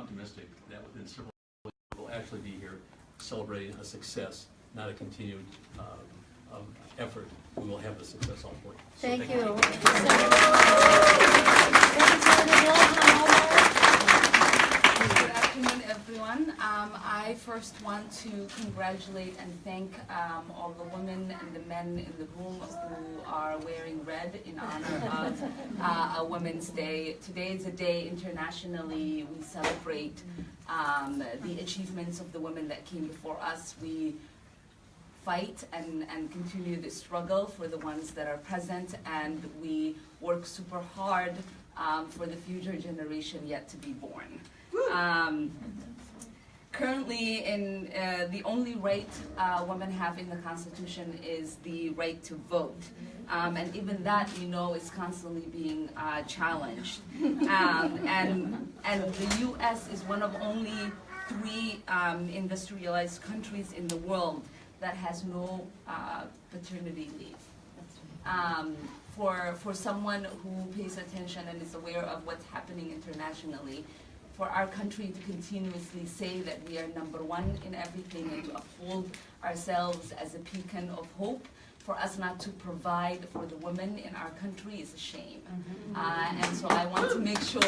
optimistic that within several weeks we'll actually be here celebrating a success, not a continued effort. We will have the success ultimately. So Thank you. Good afternoon, everyone. I first want to congratulate and thank all the women and the men in the room who are wearing red in honor of a Women's Day. Today is a day internationally we celebrate the achievements of the women that came before us. We fight and continue the struggle for the ones that are present, and we work super hard for the future generation yet to be born. Currently, in the only right women have in the Constitution is the right to vote, and even that we know is constantly being challenged. And the U.S. is one of only 3 industrialized countries in the world that has no paternity leave. For someone who pays attention and is aware of what's happening internationally, for our country to continuously say that we are #1 in everything and to uphold ourselves as a beacon of hope, for us not to provide for the women in our country is a shame. And so I want to make sure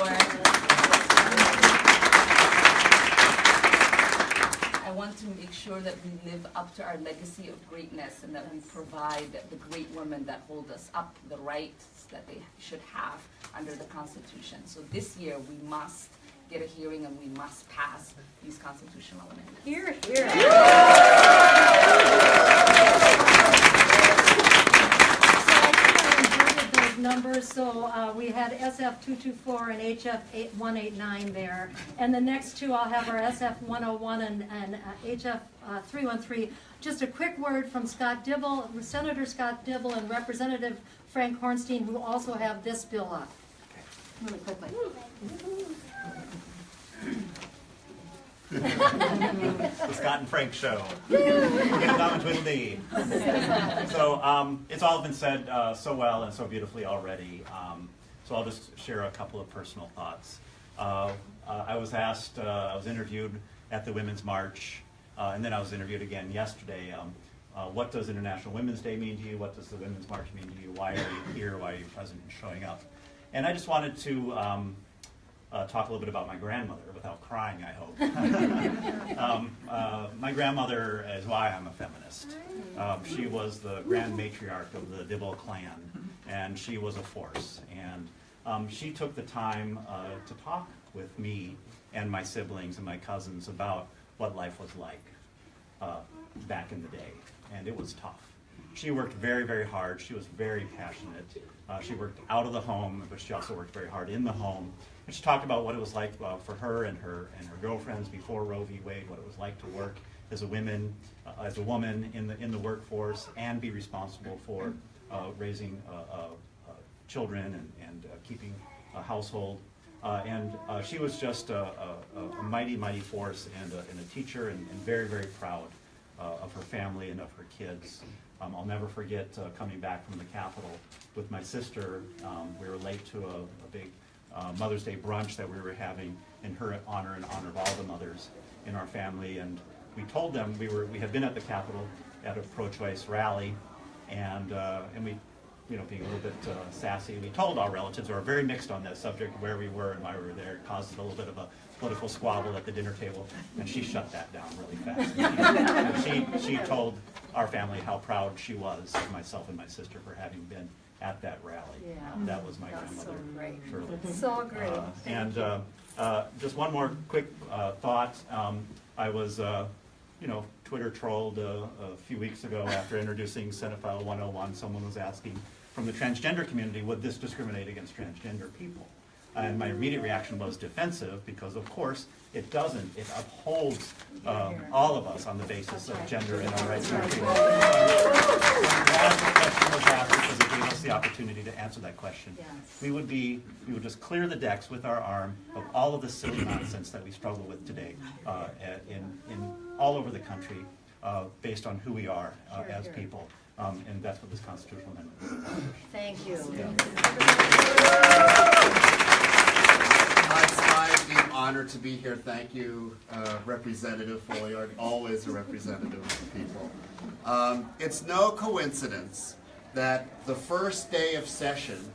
that we live up to our legacy of greatness and that we provide the great women that hold us up the rights that they should have under the Constitution. So this year we must get a hearing and we must pass these constitutional amendments. Here, here. Numbers, so we had SF 224 and HF 189 there, and the next two I'll have are SF 101 and HF 313. Just a quick word from Scott Dibble, Senator Scott Dibble and Representative Frank Hornstein, who also have this bill up. Really quickly. The Scott and Frank show. Get it on Twiddledee. So it's all been said so well and so beautifully already. So I'll just share a couple of personal thoughts. I was asked, I was interviewed at the Women's March, and then I was interviewed again yesterday. What does International Women's Day mean to you? What does the Women's March mean to you? Why are you here? Why are you present and showing up? And I just wanted to talk a little bit about my grandmother without crying, I hope. My grandmother is why I'm a feminist. She was the grand matriarch of the Dibble clan, and she was a force. And she took the time to talk with me and my siblings and my cousins about what life was like back in the day, and it was tough. She worked very, very hard. She was very passionate. She worked out of the home, but she also worked very hard in the home. And she talked about what it was like for her and her girlfriends before Roe v. Wade, what it was like to work as a woman in the workforce and be responsible for raising children and keeping a household. And she was just a mighty, mighty force and a teacher, and very, very proud of her family and of her kids. I'll never forget coming back from the Capitol with my sister. We were late to a big Mother's Day brunch that we were having in her honor and honor of all the mothers in our family. And we told them we had been at the Capitol at a pro-choice rally, and we, being a little bit sassy, we told our relatives, who are very mixed on that subject, where we were and why we were there. It caused a little bit of a political squabble at the dinner table, and she shut that down really fast. And she told our family how proud she was of myself and my sister for having been at that rally. Yeah. That was my grandmother, so great. Shirley. So great. And just one more quick thought. I was, Twitter trolled a few weeks ago after introducing Senate File 101. Someone was asking from the transgender community, would this discriminate against transgender people? And my immediate reaction was defensive, because of course it doesn't. It upholds all of us on the basis of gender and our rights. I'm glad the question was asked, because it gave us the opportunity to answer that question. Yes. We would just clear the decks with our arm of all of the silly nonsense that we struggle with today in all over the country, based on who we are as people. And that's what this constitutional amendment is about. Thank you. Yeah. Slide 5, the honored to be here. Thank you, Representative Folliard, always a representative of the people. It's no coincidence that the first day of session,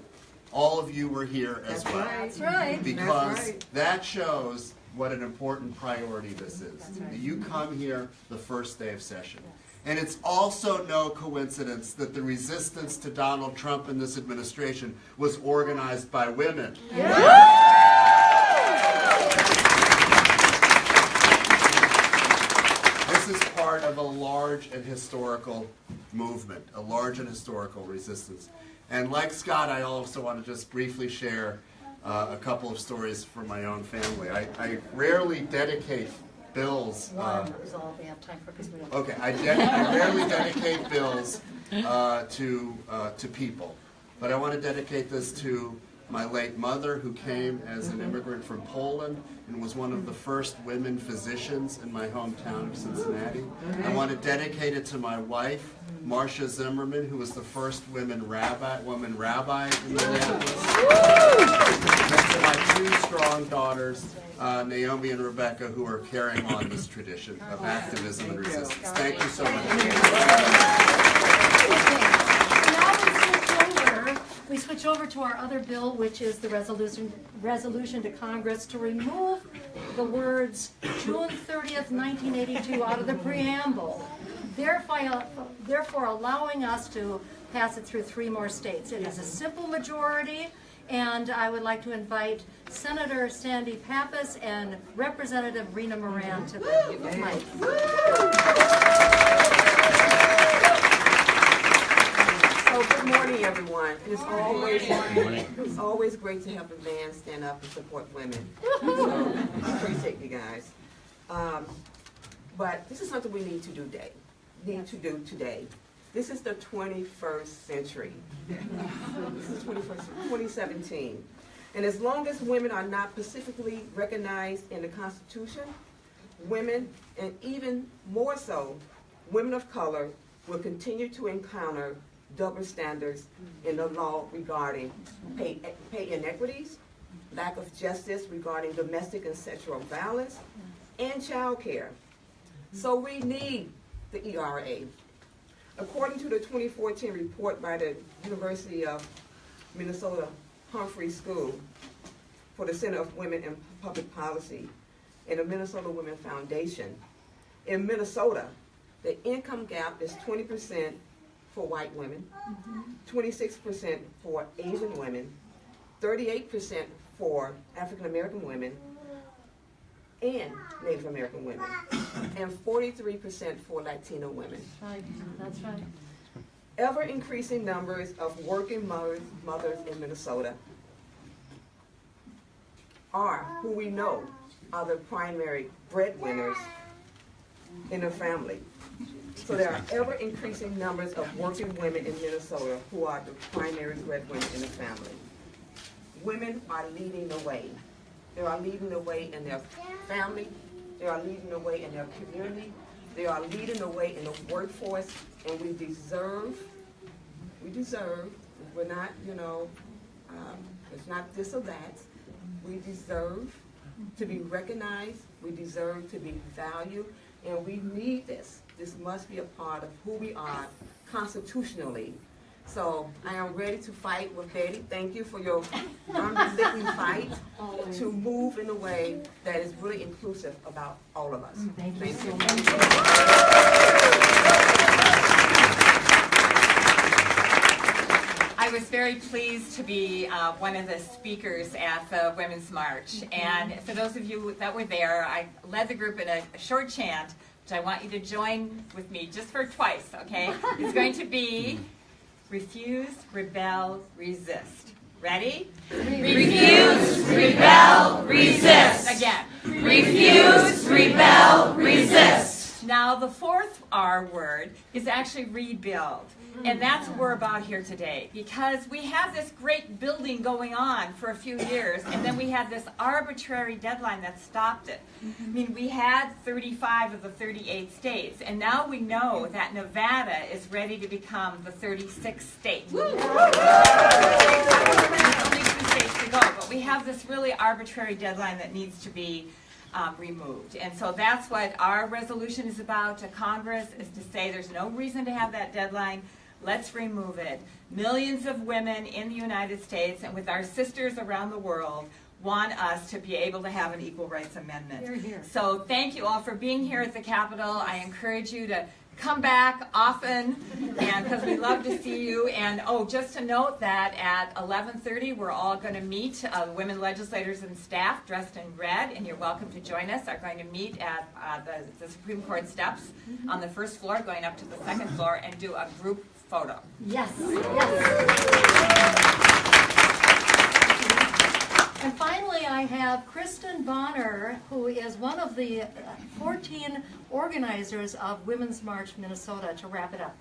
all of you were here as well. That's right. Because that shows what an important priority this is. You come here the first day of session. And it's also no coincidence that the resistance to Donald Trump and this administration was organized by women. This is part of a large and historical movement, a large and historical resistance. And like Scott, I also want to just briefly share a couple of stories from my own family. I rarely dedicate bills. One is all we have time for because we don't. Okay, I rarely dedicate bills to people, but I want to dedicate this to my late mother, who came as an immigrant from Poland and was one of the first women physicians in my hometown of Cincinnati. I want to dedicate it to my wife, Marcia Zimmerman, who was the first woman rabbi in Minneapolis. And to my two strong daughters, Naomi and Rebecca, who are carrying on this tradition of activism and resistance. Thank you so much. Now we switch over to our other bill, which is the resolution to Congress to remove the words June 30th, 1982 out of the preamble, therefore allowing us to pass it through 3 more states. It is a simple majority, and I would like to invite Senator Sandy Pappas and Representative Rena Moran to the mic. So good morning, everyone. It's always great to have a man stand up and support women. So I appreciate you guys. But this is something we need to do today. This is the 21st century. This is 2017. And as long as women are not specifically recognized in the Constitution, women, and even more so, women of color, will continue to encounter double standards in the law regarding pay inequities, lack of justice regarding domestic and sexual violence, and child care. So we need the ERA. According to the 2014 report by the University of Minnesota Humphrey School for the Center of Women in Public Policy and the Minnesota Women Foundation, in Minnesota, the income gap is 20% for white women, 26% for Asian women, 38% for African American women and Native American women, and 43% for Latino women. That's right. Ever increasing numbers of working mothers in Minnesota are who we know are the primary breadwinners in the family. So there are ever increasing numbers of working women in Minnesota who are the primary breadwinners in the family. Women are leading the way. They are leading the way in their family. They are leading the way in their community. They are leading the way in the workforce, and we deserve, we're not, it's not this or that. We deserve to be recognized. We deserve to be valued, and we need this. This must be a part of who we are constitutionally. So I am ready to fight with Betty. Thank you for your unrelenting fight to move in a way that is really inclusive about all of us. Thank you so much. I was very pleased to be one of the speakers at the Women's March. And for those of you that were there, I led the group in a short chant, which I want you to join with me just for twice, okay? It's going to be refuse, rebel, resist. Ready? Refuse, rebel, resist. Again. Refuse, rebel, resist. Now the fourth R word is actually rebuild. And that's what we're about here today, because we have this great building going on for a few years, and then we had this arbitrary deadline that stopped it. I mean, we had 35 of the 38 states, and now we know that Nevada is ready to become the 36th state. ways to go, but we have this really arbitrary deadline that needs to be removed. And so that's what our resolution is about to Congress, is to say there's no reason to have that deadline. Let's remove it. Millions of women in the United States and with our sisters around the world want us to be able to have an equal rights amendment. Hear, hear. So thank you all for being here at the Capitol. I encourage you to come back often, and because we love to see you. And oh, just to note that at 11:30 we're all going to meet, women legislators and staff dressed in red, and you're welcome to join us, are going to meet at the Supreme Court steps on the first floor going up to the second floor and do a group photo. Yes, yes. And finally, I have Kristen Bonner, who is one of the 14 organizers of Women's March Minnesota, to wrap it up.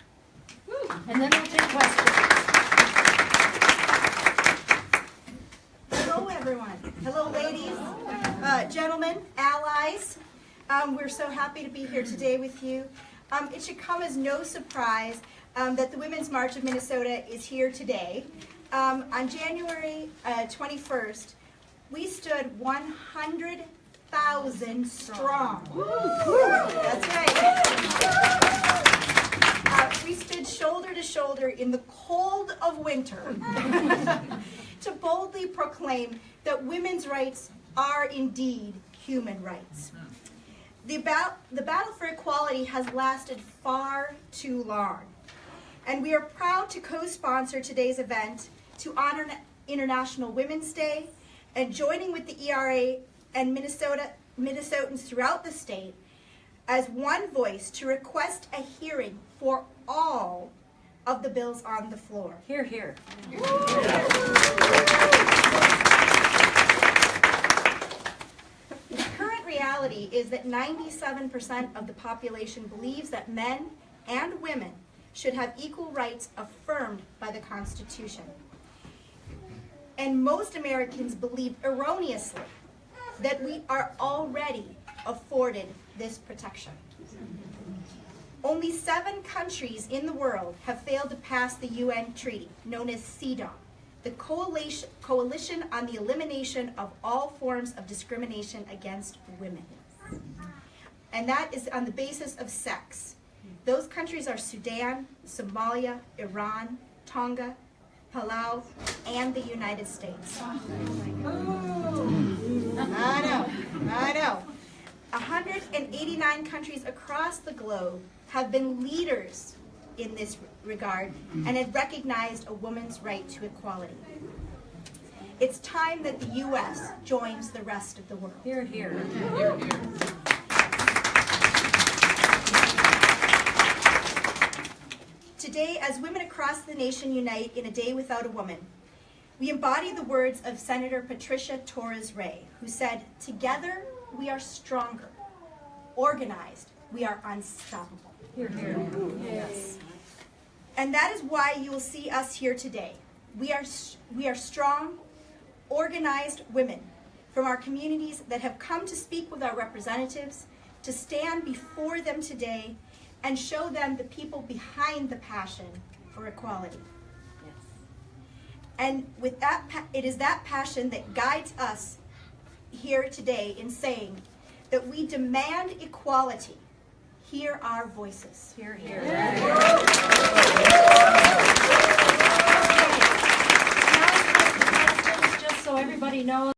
And then we'll take questions. Hello, everyone. Hello, ladies, gentlemen, allies. We're so happy to be here today with you. It should come as no surprise that the Women's March of Minnesota is here today. On January 21st, we stood 100,000 strong. That's right. We stood shoulder to shoulder in the cold of winter to boldly proclaim that women's rights are indeed human rights. The battle for equality has lasted far too long, and we are proud to co-sponsor today's event to honor International Women's Day, and joining with the ERA and Minnesotans throughout the state as one voice to request a hearing for all of the bills on the floor. Hear, hear. The current reality is that 97% of the population believes that men and women should have equal rights affirmed by the Constitution. And most Americans believe erroneously that we are already afforded this protection. Only 7 countries in the world have failed to pass the UN treaty, known as CEDAW, the Coalition on the Elimination of All Forms of Discrimination Against Women. And that is on the basis of sex. Those countries are Sudan, Somalia, Iran, Tonga, Palau, and the United States. I know. 189 countries across the globe have been leaders in this regard and have recognized a woman's right to equality. It's time that the U.S. joins the rest of the world. Hear, hear. Today, as women across the nation unite in a day without a woman, we embody the words of Senator Patricia Torres Ray, who said, "Together we are stronger. Organized, we are unstoppable." Hear, hear. Yes. And that is why you will see us here today. We are strong, organized women from our communities that have come to speak with our representatives, to stand before them today and show them the people behind the passion for equality. Yes. And with that, it is that passion that guides us here today in saying that we demand equality. Hear our voices. Hear, hear. Now, just so everybody knows,